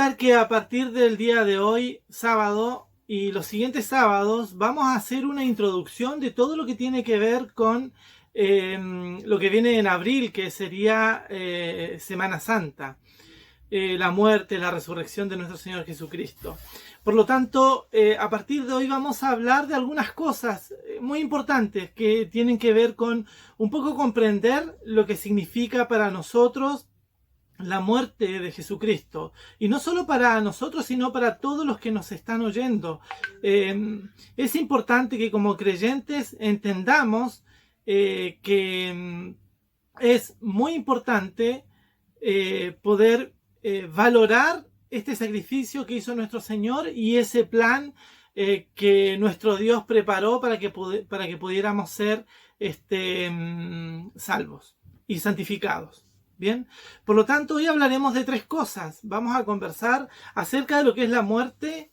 comentar que a partir del día de hoy, sábado, y los siguientes sábados, vamos a hacer una introducción de todo lo que tiene que ver con lo que viene en abril, que sería Semana Santa. La muerte, la resurrección de nuestro Señor Jesucristo. Por lo tanto, a partir de hoy vamos a hablar de algunas cosas muy importantes que tienen que ver con un poco comprender lo que significa para nosotros la muerte de Jesucristo. Y no solo para nosotros, sino para todos los que nos están oyendo. Es importante que como creyentes entendamos que es muy importante poder valorar este sacrificio que hizo nuestro Señor y ese plan que nuestro Dios preparó para que pudiéramos ser salvos y santificados. Bien, por lo tanto hoy hablaremos de tres cosas. Vamos a conversar acerca de lo que es la muerte,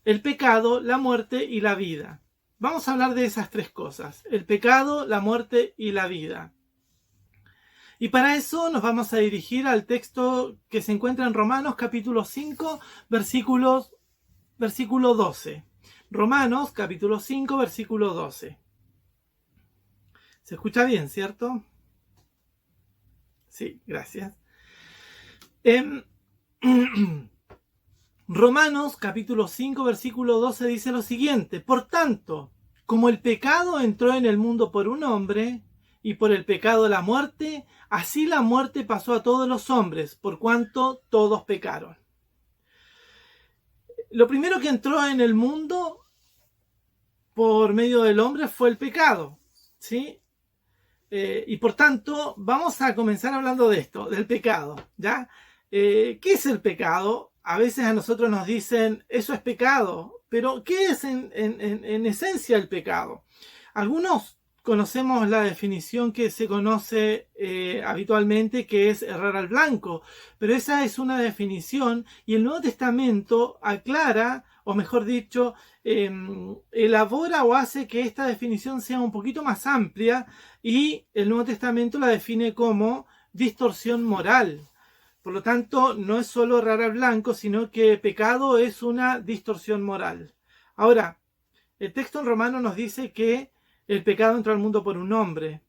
el pecado, la muerte y la vida. Vamos a hablar de esas tres cosas: el pecado, la muerte y la vida. Y para eso nos vamos a dirigir al texto que se encuentra en Romanos capítulo 5, versículo 12. Romanos capítulo 5, versículo 12. ¿Se escucha bien, cierto? Sí, gracias. Romanos capítulo 5, versículo 12 dice lo siguiente: por tanto, como el pecado entró en el mundo por un hombre, y por el pecado la muerte, así la muerte pasó a todos los hombres, por cuanto todos pecaron. Lo primero que entró en el mundo por medio del hombre fue el pecado, ¿sí? Y por tanto, vamos a comenzar hablando de esto, del pecado, ¿ya? ¿Qué es el pecado? A veces a nosotros nos dicen, eso es pecado, pero ¿qué es en esencia el pecado? Algunos conocemos la definición que se conoce habitualmente, que es errar al blanco, pero esa es una definición y el Nuevo Testamento aclara, o mejor dicho, elabora o hace que esta definición sea un poquito más amplia, y el Nuevo Testamento la define como distorsión moral. Por lo tanto, no es solo errar al blanco, sino que pecado es una distorsión moral. Ahora, el texto en Romano nos dice que el pecado entró al mundo por un hombre.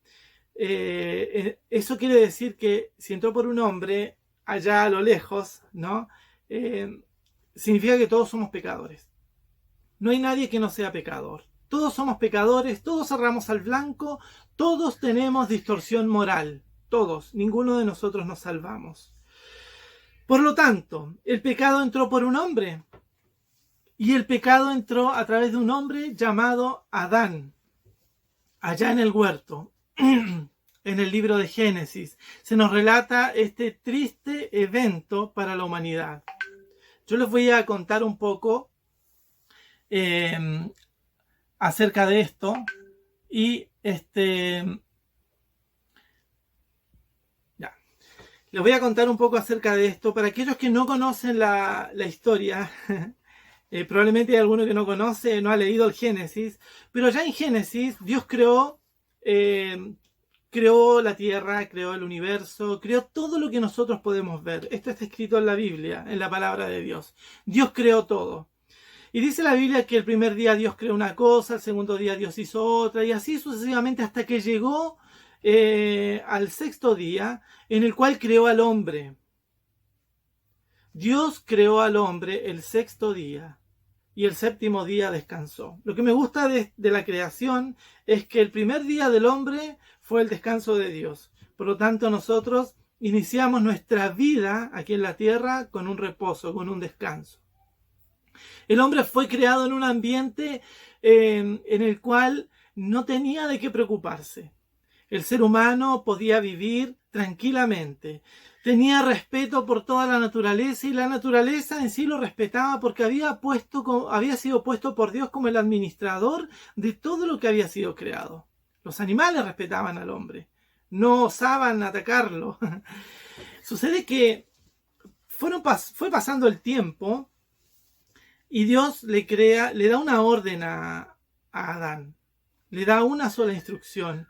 Eso quiere decir que si entró por un hombre, allá a lo lejos, ¿no? Significa que todos somos pecadores. No hay nadie que no sea pecador. Todos somos pecadores, todos erramos al blanco, todos tenemos distorsión moral. Todos, ninguno de nosotros nos salvamos. Por lo tanto, el pecado entró por un hombre. Y el pecado entró a través de un hombre llamado Adán. Allá en el huerto, en el libro de Génesis, se nos relata este triste evento para la humanidad. Yo les voy a contar un poco acerca de esto y les voy a contar un poco acerca de esto para aquellos que no conocen la historia. Probablemente hay alguno que no conoce, no ha leído el Génesis, pero ya en Génesis Dios creó la tierra, creó el universo, creó todo lo que nosotros podemos ver. Esto está escrito en la Biblia, en la palabra de Dios. Dios creó todo. Y dice la Biblia que el primer día Dios creó una cosa, el segundo día Dios hizo otra, y así sucesivamente hasta que llegó al sexto día, en el cual creó al hombre. Dios creó al hombre el sexto día y el séptimo día descansó. Lo que me gusta de la creación es que el primer día del hombre fue el descanso de Dios. Por lo tanto, nosotros iniciamos nuestra vida aquí en la tierra con un reposo, con un descanso. El hombre fue creado en un ambiente en el cual no tenía de qué preocuparse. El ser humano podía vivir tranquilamente. Tenía respeto por toda la naturaleza y la naturaleza en sí lo respetaba porque había sido puesto por Dios como el administrador de todo lo que había sido creado. Los animales respetaban al hombre, no osaban atacarlo. Sucede que fue pasando el tiempo y Dios le da una orden a Adán, le da una sola instrucción.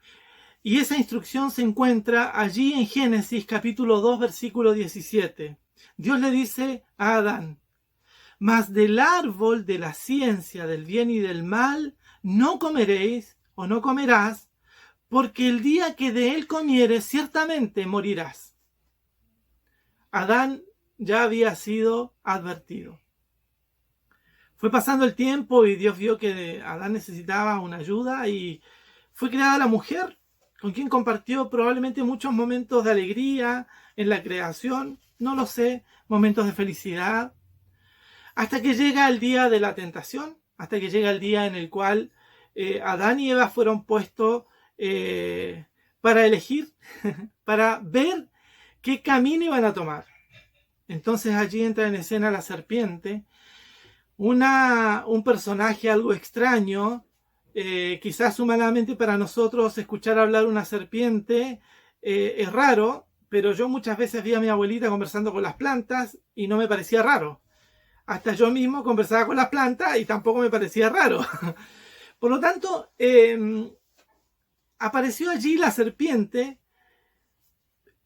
Y esa instrucción se encuentra allí en Génesis capítulo 2, versículo 17. Dios le dice a Adán: mas del árbol de la ciencia del bien y del mal no comeréis o no comerás, porque el día que de él comieres ciertamente morirás. Adán ya había sido advertido. Fue pasando el tiempo y Dios vio que Adán necesitaba una ayuda y fue creada la mujer, con quien compartió probablemente muchos momentos de alegría en la creación, no lo sé, momentos de felicidad, hasta que llega el día de la tentación, hasta que llega el día en el cual Adán y Eva fueron puestos para elegir, para ver qué camino iban a tomar. Entonces allí entra en escena la serpiente, un personaje algo extraño, quizás humanamente para nosotros escuchar hablar una serpiente es raro, pero yo muchas veces vi a mi abuelita conversando con las plantas y no me parecía raro. Hasta yo mismo conversaba con las plantas y tampoco me parecía raro. Por lo tanto, apareció allí la serpiente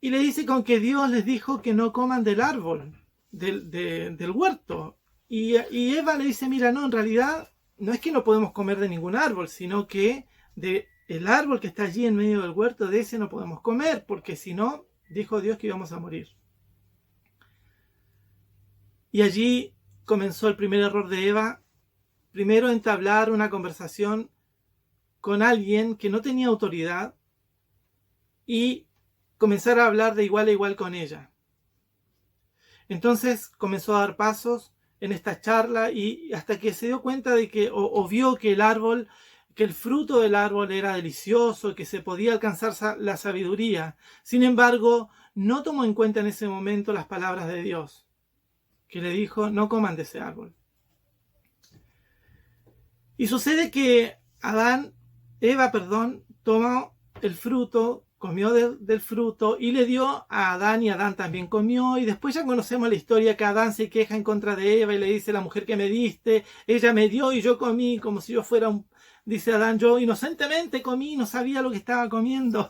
y le dice con que Dios les dijo que no coman del árbol, del huerto. Y Eva le dice: mira, no, en realidad no es que no podemos comer de ningún árbol, sino que el árbol que está allí en medio del huerto, de ese no podemos comer, porque si no, dijo Dios que íbamos a morir. Y allí comenzó el primer error de Eva. Primero, entablar una conversación con alguien que no tenía autoridad y comenzar a hablar de igual a igual con ella. Entonces comenzó a dar pasos en esta charla y hasta que se dio cuenta de que, o vio que el fruto del árbol era delicioso, que se podía alcanzar la sabiduría. Sin embargo, no tomó en cuenta en ese momento las palabras de Dios, que le dijo: no coman de ese árbol. Y sucede que Eva, tomó el fruto, comió del fruto y le dio a Adán, y Adán también comió. Y después ya conocemos la historia, que Adán se queja en contra de Eva y le dice: la mujer que me diste, ella me dio y yo comí, como si yo fuera dice Adán, yo inocentemente comí, no sabía lo que estaba comiendo.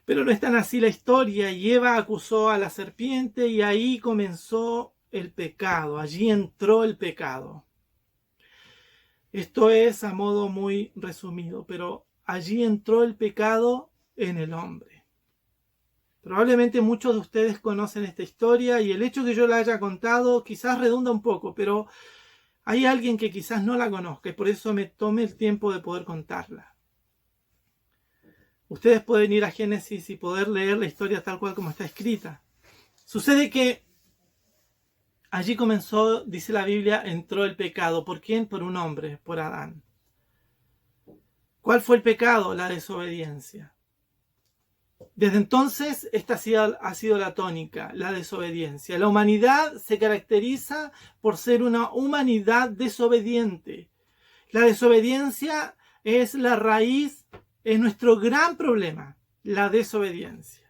Pero no es tan así la historia, y Eva acusó a la serpiente y ahí comenzó el pecado, allí entró el pecado. Esto es a modo muy resumido, pero allí entró el pecado en el hombre. Probablemente muchos de ustedes conocen esta historia y el hecho que yo la haya contado quizás redunda un poco, pero hay alguien que quizás no la conozca y por eso me tomé el tiempo de poder contarla. Ustedes pueden ir a Génesis y poder leer la historia tal cual como está escrita. Sucede que allí comenzó, dice la Biblia, entró el pecado. ¿Por quién? Por un hombre, por Adán. ¿Cuál fue el pecado? La desobediencia. Desde entonces, esta ha sido la tónica, la desobediencia. La humanidad se caracteriza por ser una humanidad desobediente. La desobediencia es la raíz, es nuestro gran problema, la desobediencia.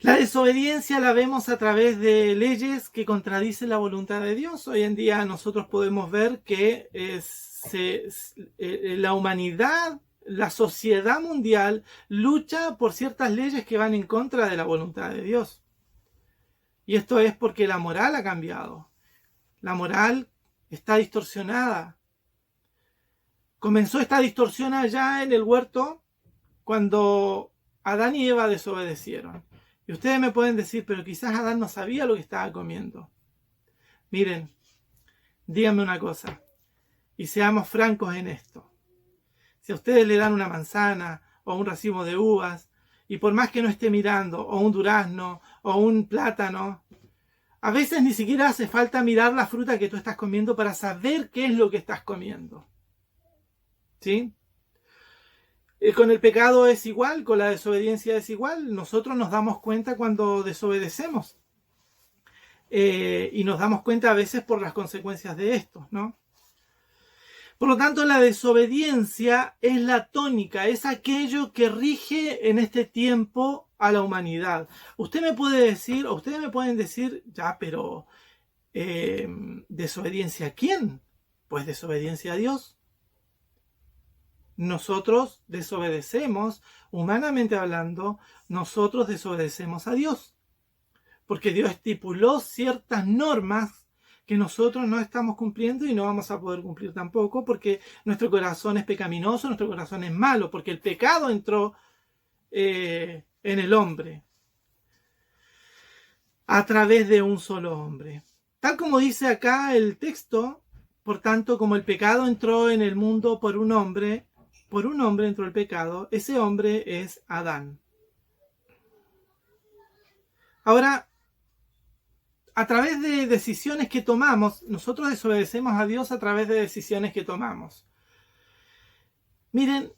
La desobediencia la vemos a través de leyes que contradicen la voluntad de Dios. Hoy en día nosotros podemos ver que la humanidad, la sociedad mundial, lucha por ciertas leyes que van en contra de la voluntad de Dios. Y esto es porque la moral ha cambiado. La moral está distorsionada. Comenzó esta distorsión allá en el huerto cuando Adán y Eva desobedecieron. Y ustedes me pueden decir: pero quizás Adán no sabía lo que estaba comiendo. Miren, díganme una cosa, y seamos francos en esto. Si a ustedes le dan una manzana o un racimo de uvas, y por más que no esté mirando, o un durazno, o un plátano, a veces ni siquiera hace falta mirar la fruta que tú estás comiendo para saber qué es lo que estás comiendo. ¿Sí? Con el pecado es igual, con la desobediencia es igual. Nosotros nos damos cuenta cuando desobedecemos. Y nos damos cuenta a veces por las consecuencias de esto, ¿no? Por lo tanto, la desobediencia es la tónica, es aquello que rige en este tiempo a la humanidad. Usted me puede decir, o ustedes me pueden decir: ya, pero ¿desobediencia a quién? Pues desobediencia a Dios. nosotros desobedecemos, humanamente hablando, nosotros desobedecemos a Dios. Porque Dios estipuló ciertas normas que nosotros no estamos cumpliendo y no vamos a poder cumplir tampoco, porque nuestro corazón es pecaminoso, nuestro corazón es malo, porque el pecado entró en el hombre a través de un solo hombre. Tal como dice acá el texto, por tanto, como el pecado entró en el mundo por un hombre entró el pecado, ese hombre es Adán. Ahora, a través de decisiones que tomamos, nosotros desobedecemos a Dios a través de decisiones que tomamos. Miren,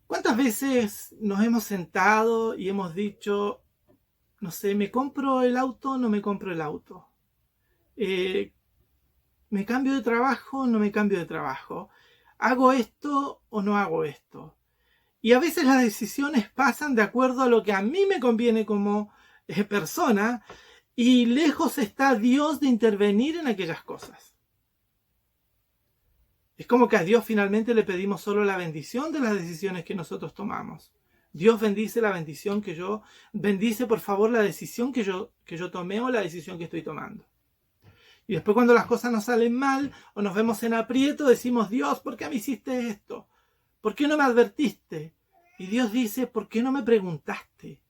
¿cuántas veces nos hemos sentado y hemos dicho, no sé, ¿me compro el auto o no me compro el auto? ¿Me cambio de trabajo o no me cambio de trabajo? ¿Hago esto o no hago esto? Y a veces las decisiones pasan de acuerdo a lo que a mí me conviene como persona, y lejos está Dios de intervenir en aquellas cosas. Es como que a Dios finalmente le pedimos solo la bendición de las decisiones que nosotros tomamos. Dios bendice bendice por favor la decisión que yo tomé o la decisión que estoy tomando. Y después cuando las cosas nos salen mal o nos vemos en aprieto, decimos, Dios, ¿por qué me hiciste esto? ¿Por qué no me advertiste? Y Dios dice, ¿por qué no me preguntaste?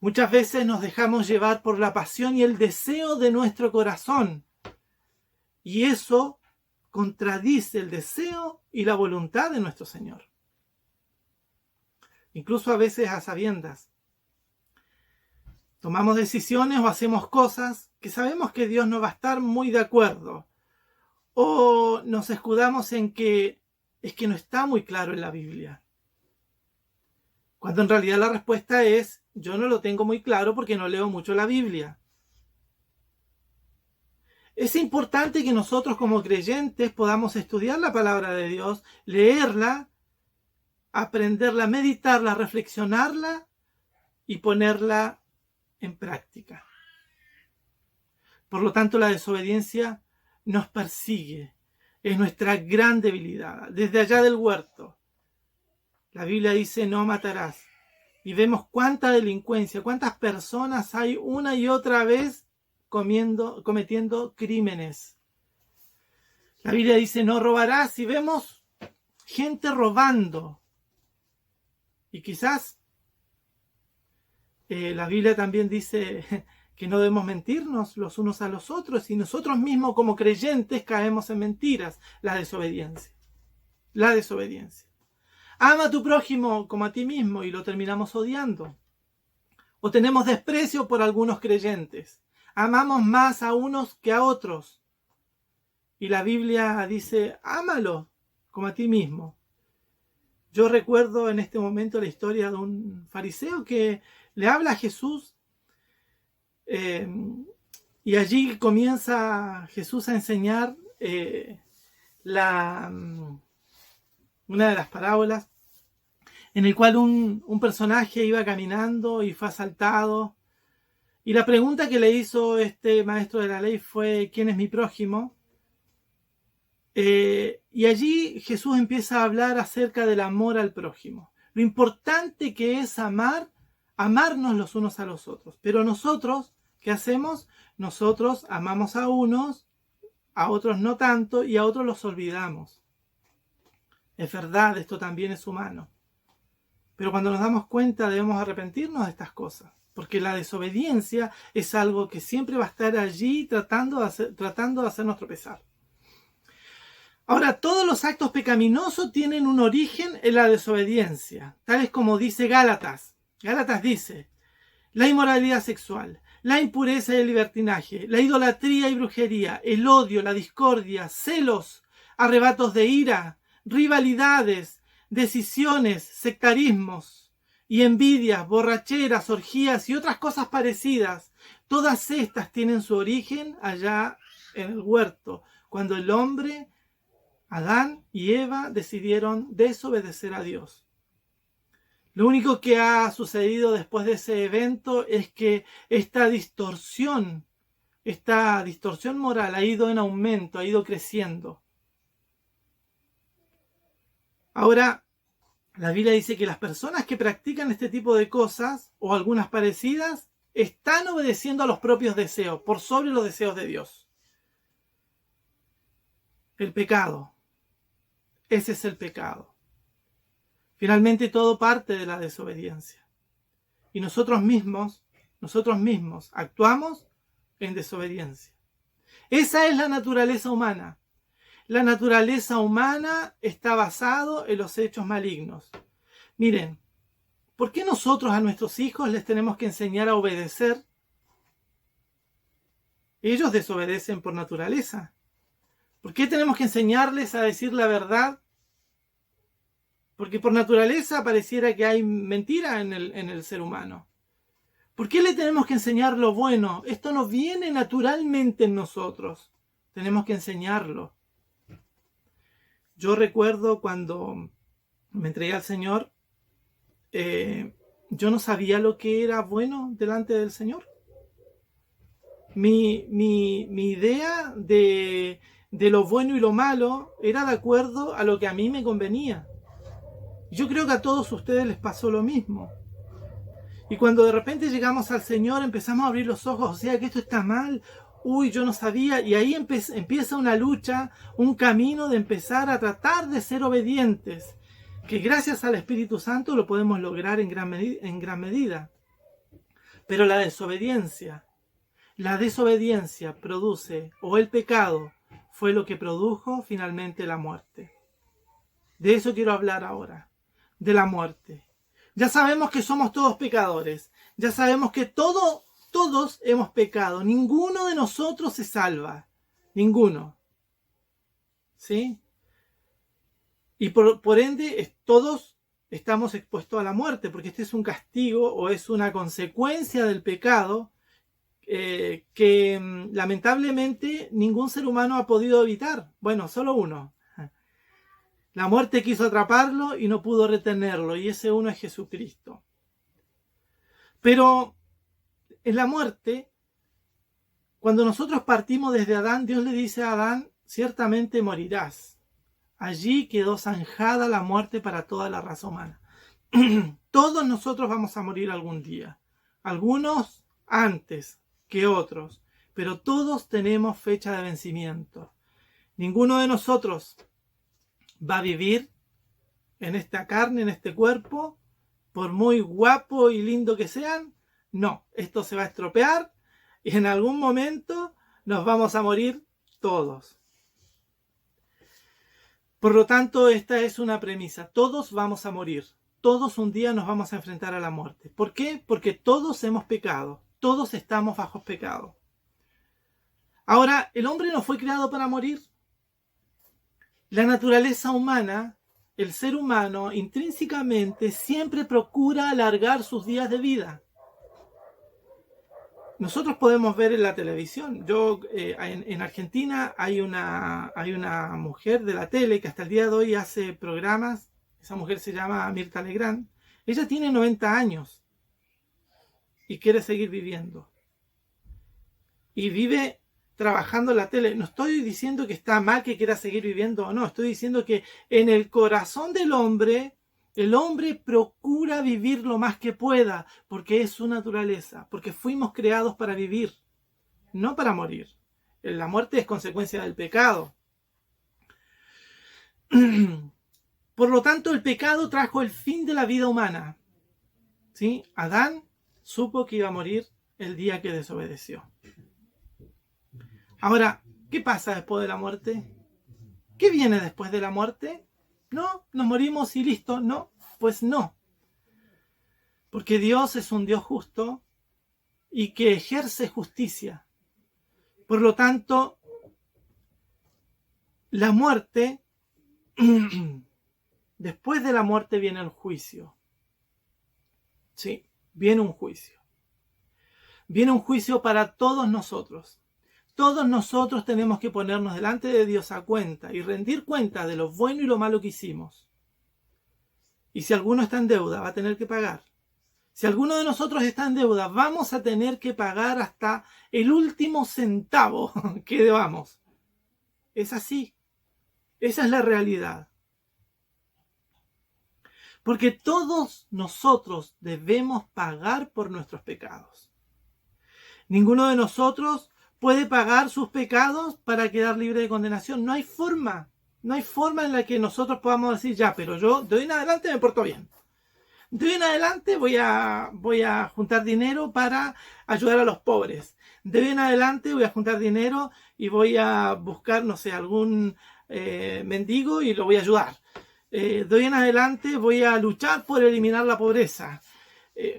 Muchas veces nos dejamos llevar por la pasión y el deseo de nuestro corazón. Y eso contradice el deseo y la voluntad de nuestro Señor. Incluso a veces a sabiendas. Tomamos decisiones o hacemos cosas que sabemos que Dios no va a estar muy de acuerdo. O nos escudamos en que es que no está muy claro en la Biblia. Cuando en realidad la respuesta es, yo no lo tengo muy claro porque no leo mucho la Biblia. Es importante que nosotros como creyentes podamos estudiar la palabra de Dios, leerla, aprenderla, meditarla, reflexionarla y ponerla en práctica. Por lo tanto, la desobediencia nos persigue. Es nuestra gran debilidad. Desde allá del huerto, la Biblia dice, no matarás. Y vemos cuánta delincuencia, cuántas personas hay una y otra vez cometiendo crímenes. La Biblia dice, no robarás, y vemos gente robando. Y quizás la Biblia también dice que no debemos mentirnos los unos a los otros, y nosotros mismos como creyentes caemos en mentiras. La desobediencia. La desobediencia. Ama a tu prójimo como a ti mismo, y lo terminamos odiando. O tenemos desprecio por algunos creyentes. Amamos más a unos que a otros. Y la Biblia dice, ámalo como a ti mismo. Yo recuerdo en este momento la historia de un fariseo que le habla a Jesús, y allí comienza Jesús a enseñar una de las parábolas, en el cual un personaje iba caminando y fue asaltado. Y la pregunta que le hizo este maestro de la ley fue, ¿quién es mi prójimo? Y allí Jesús empieza a hablar acerca del amor al prójimo. Lo importante que es amarnos los unos a los otros. Pero nosotros, ¿qué hacemos? Nosotros amamos a unos, a otros no tanto, y a otros los olvidamos. Es verdad, esto también es humano. Pero cuando nos damos cuenta debemos arrepentirnos de estas cosas. Porque la desobediencia es algo que siempre va a estar allí tratando de hacernos tropezar. Ahora, todos los actos pecaminosos tienen un origen en la desobediencia. Tales como dice Gálatas. Gálatas dice, la inmoralidad sexual, la impureza y el libertinaje, la idolatría y brujería, el odio, la discordia, celos, arrebatos de ira, rivalidades, decisiones, sectarismos y envidias, borracheras, orgías y otras cosas parecidas. Todas estas tienen su origen allá en el huerto, cuando el hombre, Adán y Eva, decidieron desobedecer a Dios. Lo único que ha sucedido después de ese evento es que esta distorsión moral ha ido en aumento, ha ido creciendo. Ahora, la Biblia dice que las personas que practican este tipo de cosas, o algunas parecidas, están obedeciendo a los propios deseos, por sobre los deseos de Dios. El pecado. Ese es el pecado. Finalmente todo parte de la desobediencia. Y nosotros mismos actuamos en desobediencia. Esa es la naturaleza humana. La naturaleza humana está basada en los hechos malignos. Miren, ¿por qué nosotros a nuestros hijos les tenemos que enseñar a obedecer? Ellos desobedecen por naturaleza. ¿Por qué tenemos que enseñarles a decir la verdad? Porque por naturaleza pareciera que hay mentira en el ser humano. ¿Por qué le tenemos que enseñar lo bueno? Esto no viene naturalmente en nosotros. Tenemos que enseñarlo. Yo recuerdo cuando me entregué al Señor, yo no sabía lo que era bueno delante del Señor. Mi idea de lo bueno y lo malo era de acuerdo a lo que a mí me convenía. Yo creo que a todos ustedes les pasó lo mismo. Y cuando de repente llegamos al Señor, empezamos a abrir los ojos, o sea que esto está mal, uy, yo no sabía, y ahí empieza una lucha, un camino de empezar a tratar de ser obedientes, que gracias al Espíritu Santo lo podemos lograr en gran medida. Pero la desobediencia produce, o el pecado, fue lo que produjo finalmente la muerte. De eso quiero hablar ahora, de la muerte. Ya sabemos que somos todos pecadores. Ya sabemos que todos hemos pecado. Ninguno de nosotros se salva. Ninguno. ¿Sí? Y por ende, todos estamos expuestos a la muerte, porque este es un castigo o es una consecuencia del pecado que lamentablemente ningún ser humano ha podido evitar. Bueno, solo uno. La muerte quiso atraparlo y no pudo retenerlo, y ese uno es Jesucristo. Pero en la muerte, cuando nosotros partimos desde Adán, Dios le dice a Adán, ciertamente morirás. Allí quedó zanjada la muerte para toda la raza humana. Todos nosotros vamos a morir algún día. Algunos antes que otros, pero todos tenemos fecha de vencimiento. Ninguno de nosotros va a vivir en esta carne, en este cuerpo, por muy guapo y lindo que sean. No, esto se va a estropear y en algún momento nos vamos a morir todos. Por lo tanto, esta es una premisa. Todos vamos a morir. Todos un día nos vamos a enfrentar a la muerte. ¿Por qué? Porque todos hemos pecado. Todos estamos bajo pecado. Ahora, el hombre no fue creado para morir. La naturaleza humana, el ser humano, intrínsecamente siempre procura alargar sus días de vida. Nosotros podemos ver en la televisión. En Argentina hay una mujer de la tele que hasta el día de hoy hace programas. Esa mujer se llama Mirta Legrand. Ella tiene 90 años y quiere seguir viviendo. Y vive trabajando en la tele. No estoy diciendo que está mal que quiera seguir viviendo o no. Estoy diciendo que en el corazón del hombre, el hombre procura vivir lo más que pueda, porque es su naturaleza, porque fuimos creados para vivir, no para morir. La muerte es consecuencia del pecado. Por lo tanto, el pecado trajo el fin de la vida humana. ¿Sí? Adán supo que iba a morir el día que desobedeció. Ahora, ¿qué pasa después de la muerte? ¿Qué viene después de la muerte? No, nos morimos y listo. No, pues no. Porque Dios es un Dios justo y que ejerce justicia. Por lo tanto, la muerte, después de la muerte viene el juicio. Sí, viene un juicio. Viene un juicio para todos nosotros. Todos nosotros tenemos que ponernos delante de Dios a cuenta y rendir cuenta de lo bueno y lo malo que hicimos. Y si alguno está en deuda, va a tener que pagar. Si alguno de nosotros está en deuda, vamos a tener que pagar hasta el último centavo que debamos. Es así. Esa es la realidad. Porque todos nosotros debemos pagar por nuestros pecados. Ninguno de nosotros puede pagar sus pecados para quedar libre de condenación. No hay forma. No hay forma en la que nosotros podamos decir, ya, pero yo de hoy en adelante me porto bien. De hoy en adelante voy a juntar dinero para ayudar a los pobres. De hoy en adelante voy a juntar dinero y voy a buscar, no sé, algún mendigo y lo voy a ayudar. De hoy en adelante voy a luchar por eliminar la pobreza.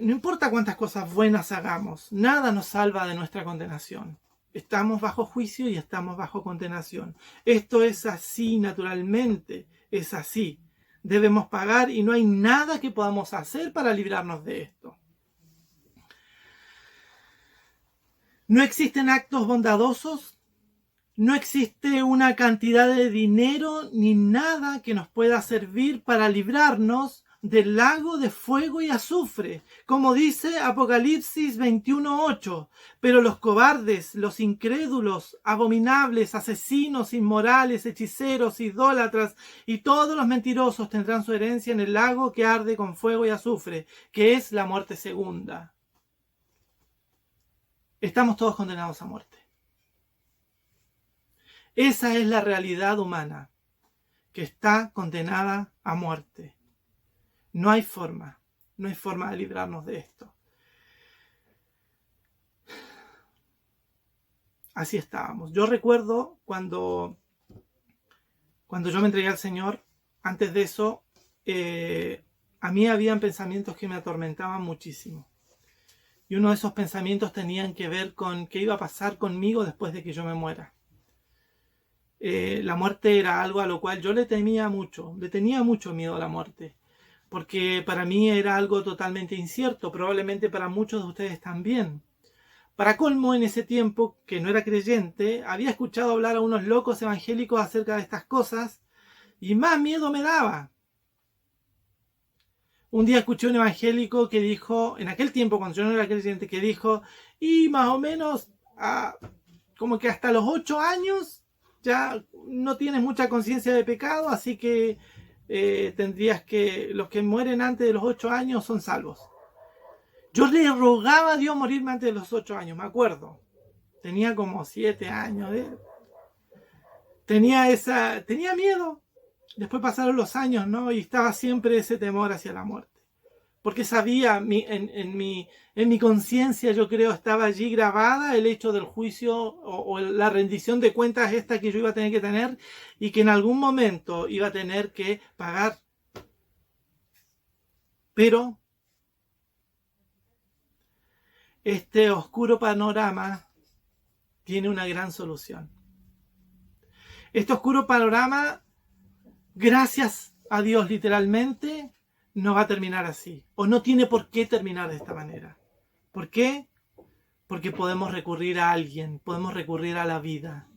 No importa cuántas cosas buenas hagamos, nada nos salva de nuestra condenación. Estamos bajo juicio y estamos bajo condenación. Esto es así, naturalmente, es así. Debemos pagar y no hay nada que podamos hacer para librarnos de esto. No existen actos bondadosos, no existe una cantidad de dinero ni nada que nos pueda servir para librarnos del lago de fuego y azufre, como dice Apocalipsis 21:8. Pero los cobardes, los incrédulos, abominables, asesinos, inmorales, hechiceros, idólatras y todos los mentirosos tendrán su herencia en el lago que arde con fuego y azufre, que es la muerte segunda. Estamos todos condenados a muerte. Esa es la realidad humana, que está condenada a muerte. No hay forma de librarnos de esto. Así estábamos. Yo recuerdo cuando yo me entregué al Señor, antes de eso, a mí habían pensamientos que me atormentaban muchísimo. Y uno de esos pensamientos tenían que ver con qué iba a pasar conmigo después de que yo me muera. La muerte era algo a lo cual yo le tenía mucho miedo a la muerte. Porque para mí era algo totalmente incierto, probablemente para muchos de ustedes también. Para colmo, en ese tiempo, que no era creyente, había escuchado hablar a unos locos evangélicos acerca de estas cosas y más miedo me daba. Un día escuché un evangélico que dijo, en aquel tiempo cuando yo no era creyente, que dijo, y más o menos como que hasta los 8 años ya no tienes mucha conciencia de pecado, así que tendrías que, los que mueren antes de los 8 años son salvos. Yo le rogaba a Dios morirme antes de los 8 años, me acuerdo. Tenía como 7 años. Tenía miedo. Después pasaron los años, ¿no? Y estaba siempre ese temor hacia la muerte. Porque sabía, en mi conciencia, yo creo, estaba allí grabada el hecho del juicio o la rendición de cuentas esta que yo iba a tener que tener y que en algún momento iba a tener que pagar. Pero este oscuro panorama tiene una gran solución. Este oscuro panorama, gracias a Dios literalmente, no va a terminar así. O no tiene por qué terminar de esta manera. ¿Por qué? Porque podemos recurrir a alguien, podemos recurrir a la vida.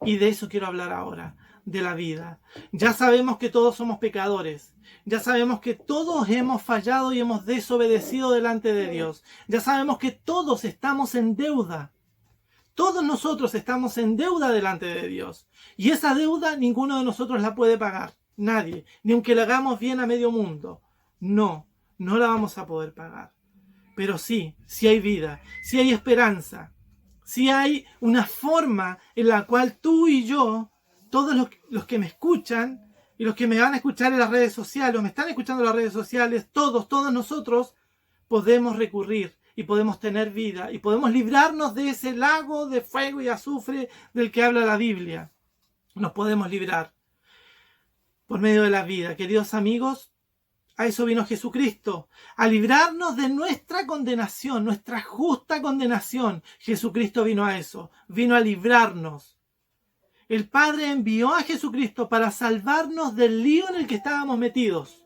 Y de eso quiero hablar ahora, de la vida. Ya sabemos que todos somos pecadores. Ya sabemos que todos hemos fallado y hemos desobedecido delante de Dios. Ya sabemos que todos estamos en deuda. Todos nosotros estamos en deuda delante de Dios. Y esa deuda ninguno de nosotros la puede pagar. Nadie. Ni aunque la hagamos bien a medio mundo. No la vamos a poder pagar. Pero sí hay vida, sí hay esperanza. Sí hay una forma en la cual tú y yo, todos los que me escuchan y los que me van a escuchar en las redes sociales o me están escuchando en las redes sociales, todos nosotros podemos recurrir y podemos tener vida y podemos librarnos de ese lago de fuego y azufre del que habla la Biblia. Nos podemos librar por medio de la vida. Queridos amigos, a eso vino Jesucristo, a librarnos de nuestra condenación, nuestra justa condenación. Jesucristo vino a eso, vino a librarnos. El Padre envió a Jesucristo para salvarnos del lío en el que estábamos metidos.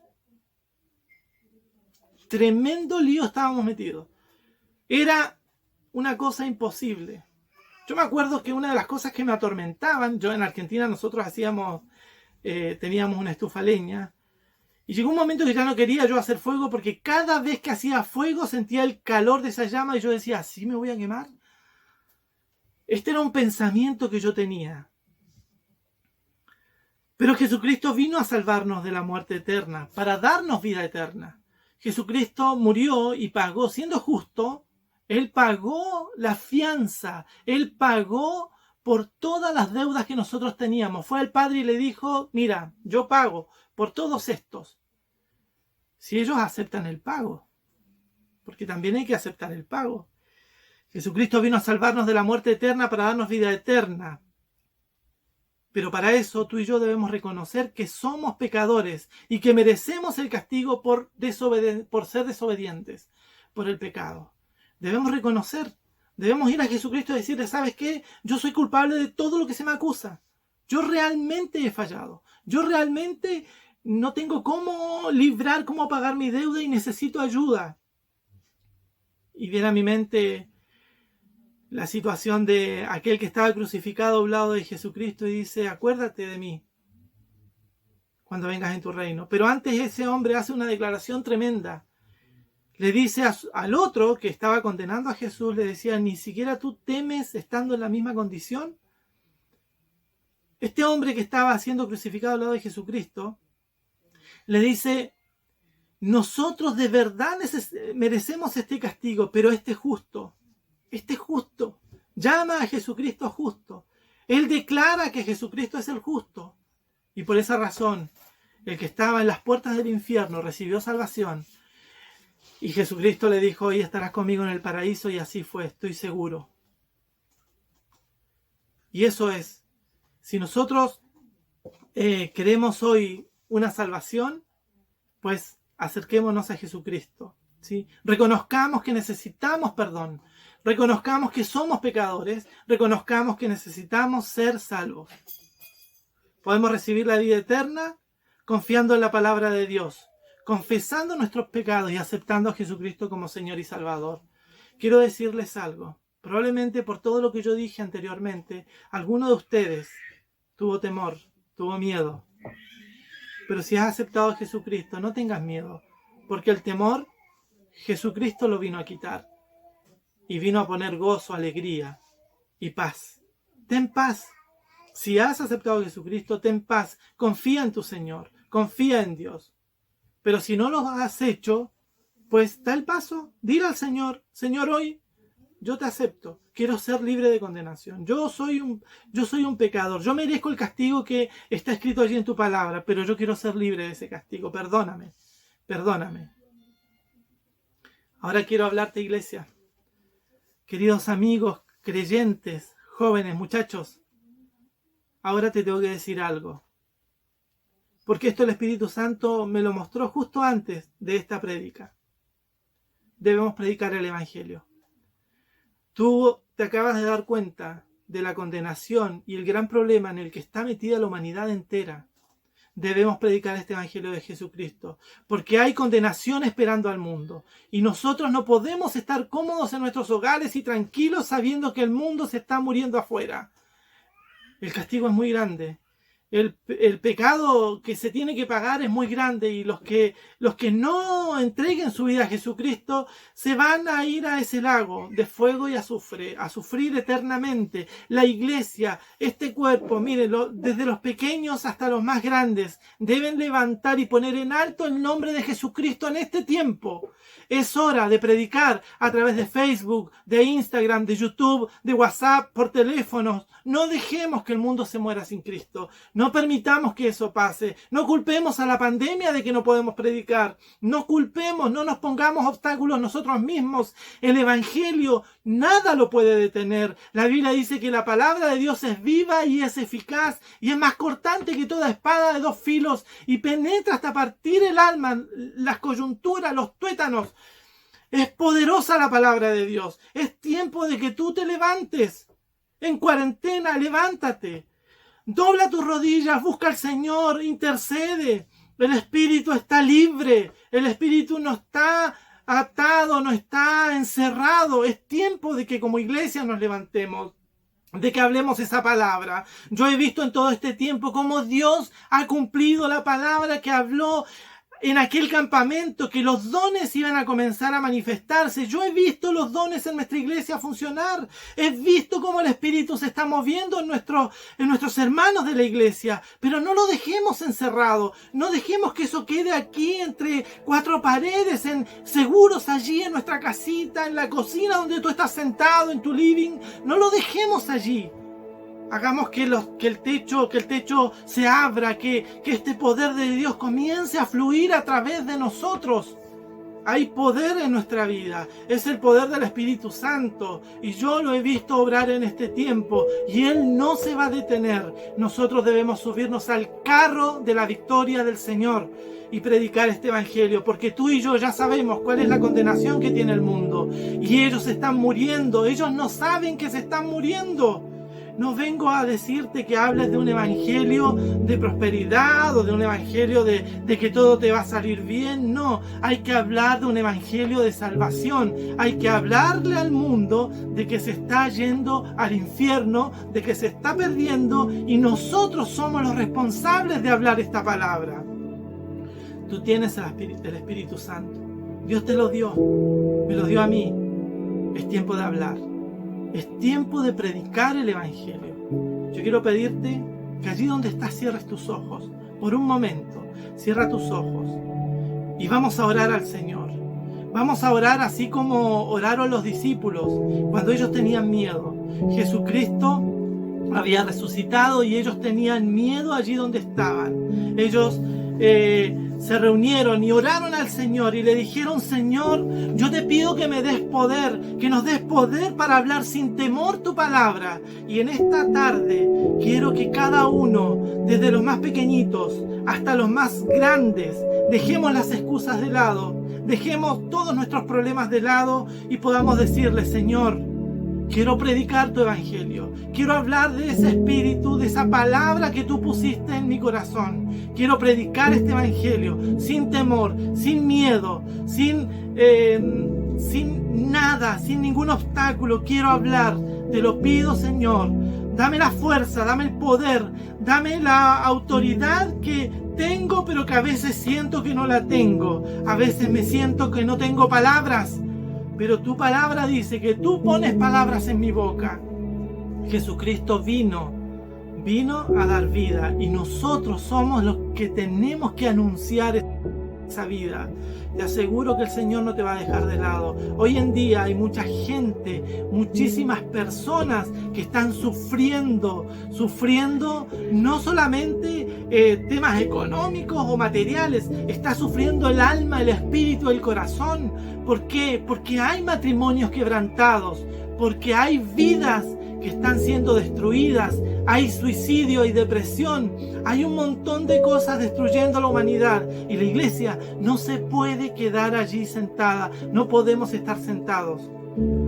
Tremendo lío estábamos metidos. Era una cosa imposible. Yo me acuerdo que una de las cosas que me atormentaban, yo en Argentina nosotros teníamos una estufa leña, y llegó un momento que ya no quería yo hacer fuego porque cada vez que hacía fuego sentía el calor de esa llama y yo decía, ¿así me voy a quemar? Este era un pensamiento que yo tenía. Pero Jesucristo vino a salvarnos de la muerte eterna, para darnos vida eterna. Jesucristo murió y pagó, siendo justo, Él pagó la fianza, Él pagó por todas las deudas que nosotros teníamos. Fue al Padre y le dijo, mira, yo pago por todos estos. Si ellos aceptan el pago, porque también hay que aceptar el pago. Jesucristo vino a salvarnos de la muerte eterna para darnos vida eterna. Pero para eso tú y yo debemos reconocer que somos pecadores y que merecemos el castigo por ser desobedientes, por el pecado. Debemos reconocer, debemos ir a Jesucristo y decirle, ¿sabes qué? Yo soy culpable de todo lo que se me acusa. Yo realmente he fallado. Yo realmente no tengo cómo librar, cómo pagar mi deuda y necesito ayuda. Y viene a mi mente la situación de aquel que estaba crucificado a un lado de Jesucristo y dice, acuérdate de mí cuando vengas en tu reino. Pero antes ese hombre hace una declaración tremenda. Le dice al otro que estaba condenando a Jesús, le decía, ¿ni siquiera tú temes estando en la misma condición? Este hombre que estaba siendo crucificado al lado de Jesucristo, le dice, nosotros de verdad merecemos este castigo, pero este es justo. Este es justo. Llama a Jesucristo justo. Él declara que Jesucristo es el justo. Y por esa razón, el que estaba en las puertas del infierno recibió salvación. Y Jesucristo le dijo, hoy estarás conmigo en el paraíso, y así fue, estoy seguro. Y eso es, si nosotros queremos hoy una salvación, pues acerquémonos a Jesucristo, ¿sí? Reconozcamos que necesitamos perdón. Reconozcamos que somos pecadores, reconozcamos que necesitamos ser salvos. Podemos recibir la vida eterna confiando en la palabra de Dios, confesando nuestros pecados y aceptando a Jesucristo como Señor y Salvador. Quiero decirles algo. Probablemente por todo lo que yo dije anteriormente, alguno de ustedes tuvo temor, tuvo miedo. Pero si has aceptado a Jesucristo, no tengas miedo, porque el temor, Jesucristo lo vino a quitar. Y vino a poner gozo, alegría y paz. Ten paz. Si has aceptado a Jesucristo, ten paz. Confía en tu Señor. Confía en Dios. Pero si no lo has hecho, pues da el paso. Dile al Señor, Señor, hoy yo te acepto. Quiero ser libre de condenación. Yo soy un pecador. Yo merezco el castigo que está escrito allí en tu palabra, pero yo quiero ser libre de ese castigo. Perdóname. Perdóname. Ahora quiero hablarte, iglesia. Queridos amigos, creyentes, jóvenes, muchachos, ahora te tengo que decir algo. Porque esto el Espíritu Santo me lo mostró justo antes de esta prédica. Debemos predicar el Evangelio. Tú te acabas de dar cuenta de la condenación y el gran problema en el que está metida la humanidad entera. Debemos predicar este Evangelio de Jesucristo, porque hay condenación esperando al mundo. Y nosotros no podemos estar cómodos en nuestros hogares y tranquilos sabiendo que el mundo se está muriendo afuera. El castigo es muy grande. El pecado que se tiene que pagar es muy grande, y los que no entreguen su vida a Jesucristo se van a ir a ese lago de fuego y azufre, a sufrir eternamente. La iglesia, este cuerpo, mírenlo, desde los pequeños hasta los más grandes, deben levantar y poner en alto el nombre de Jesucristo en este tiempo. Es hora de predicar a través de Facebook, de Instagram, de YouTube, de WhatsApp, por teléfonos. No dejemos que el mundo se muera sin Cristo. No permitamos que eso pase. No culpemos a la pandemia de que no podemos predicar. No culpemos, no nos pongamos obstáculos nosotros mismos. El Evangelio, nada lo puede detener. La Biblia dice que la palabra de Dios es viva y es eficaz y es más cortante que toda espada de dos filos y penetra hasta partir el alma, las coyunturas, los tuétanos. Es poderosa la palabra de Dios. Es tiempo de que tú te levantes. En cuarentena, levántate. Dobla tus rodillas, busca al Señor, intercede. El Espíritu está libre. El Espíritu no está atado, no está encerrado. Es tiempo de que como iglesia nos levantemos, de que hablemos esa palabra. Yo he visto en todo este tiempo cómo Dios ha cumplido la palabra que habló en aquel campamento que los dones iban a comenzar a manifestarse. Yo he visto los dones en nuestra iglesia funcionar. He visto cómo el Espíritu se está moviendo en nuestros hermanos de la iglesia. Pero no lo dejemos encerrado. No dejemos que eso quede aquí entre cuatro paredes, seguros allí en nuestra casita, en la cocina donde tú estás sentado, en tu living. No lo dejemos allí. Hagamos que el techo se abra, que este poder de Dios comience a fluir a través de nosotros. Hay poder en nuestra vida, es el poder del Espíritu Santo, y yo lo he visto obrar en este tiempo, y Él no se va a detener. Nosotros debemos subirnos al carro de la victoria del Señor y predicar este evangelio, porque tú y yo ya sabemos cuál es la condenación que tiene el mundo, y ellos están muriendo, ellos no saben que se están muriendo. No vengo a decirte que hables de un evangelio de prosperidad o de un evangelio de que todo te va a salir bien. No, hay que hablar de un evangelio de salvación. Hay que hablarle al mundo de que se está yendo al infierno, de que se está perdiendo, y nosotros somos los responsables de hablar esta palabra. Tú tienes el Espíritu Santo. Dios te lo dio, me lo dio a mí. Es tiempo de hablar. Es tiempo de predicar el evangelio. Yo quiero pedirte que allí donde estás cierres tus ojos. Por un momento, cierra tus ojos. Y vamos a orar al Señor. Vamos a orar así como oraron los discípulos cuando ellos tenían miedo. Jesucristo había resucitado y ellos tenían miedo allí donde estaban. Ellos se reunieron y oraron al Señor y le dijeron: Señor, yo te pido que me des poder, que nos des poder para hablar sin temor tu palabra. Y en esta tarde quiero que cada uno, desde los más pequeñitos hasta los más grandes, dejemos las excusas de lado, dejemos todos nuestros problemas de lado y podamos decirle: Señor, quiero predicar tu evangelio. Quiero hablar de ese espíritu, de esa palabra que tú pusiste en mi corazón. Quiero predicar este evangelio sin temor, sin miedo, sin nada, sin ningún obstáculo. Quiero hablar. Te lo pido, Señor. Dame la fuerza, dame el poder, dame la autoridad que tengo, pero que a veces siento que no la tengo. A veces me siento que no tengo palabras. Pero tu palabra dice que tú pones palabras en mi boca. Jesucristo vino a dar vida, y nosotros somos los que tenemos que anunciar esa vida. Te aseguro que el Señor no te va a dejar de lado. Hoy en día hay mucha gente, muchísimas personas que están sufriendo no solamente temas económicos o materiales, está sufriendo el alma, el espíritu, el corazón. ¿Por qué? Porque hay matrimonios quebrantados, porque hay vidas que están siendo destruidas, hay suicidio, hay depresión, hay un montón de cosas destruyendo a la humanidad, y la iglesia no se puede quedar allí sentada, no podemos estar sentados.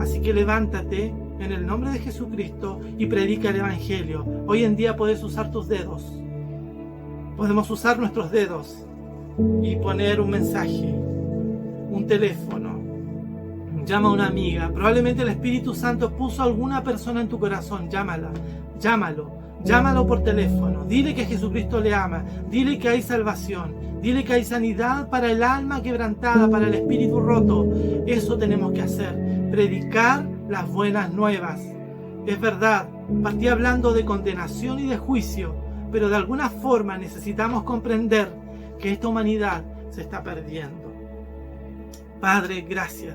Así que levántate en el nombre de Jesucristo y predica el evangelio. Hoy en día puedes usar tus dedos, podemos usar nuestros dedos y poner un mensaje, un teléfono. Llama a una amiga. Probablemente el Espíritu Santo puso a alguna persona en tu corazón. Llámalo por teléfono. Dile que Jesucristo le ama. Dile que hay salvación. Dile que hay sanidad para el alma quebrantada, para el espíritu roto. Eso tenemos que hacer. Predicar las buenas nuevas. Es verdad, partí hablando de condenación y de juicio, pero de alguna forma necesitamos comprender que esta humanidad se está perdiendo. Padre, gracias.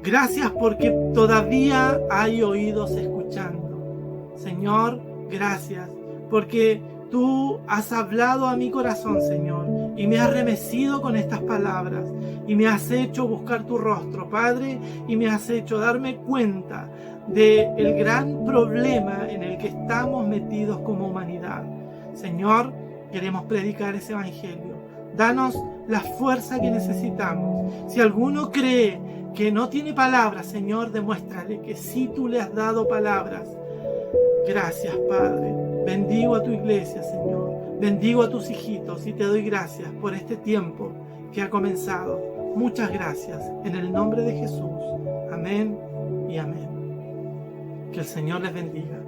Gracias porque todavía hay oídos escuchando. Señor, gracias porque tú has hablado a mi corazón, Señor, y me has remecido con estas palabras y me has hecho buscar tu rostro, Padre, y me has hecho darme cuenta del gran problema en el que estamos metidos como humanidad. Señor, queremos predicar ese evangelio. Danos la fuerza que necesitamos. Si alguno cree que no tiene palabras, Señor, demuéstrale que sí tú le has dado palabras. Gracias, Padre. Bendigo a tu iglesia, Señor. Bendigo a tus hijitos y te doy gracias por este tiempo que ha comenzado. Muchas gracias. En el nombre de Jesús. Amén y amén. Que el Señor les bendiga.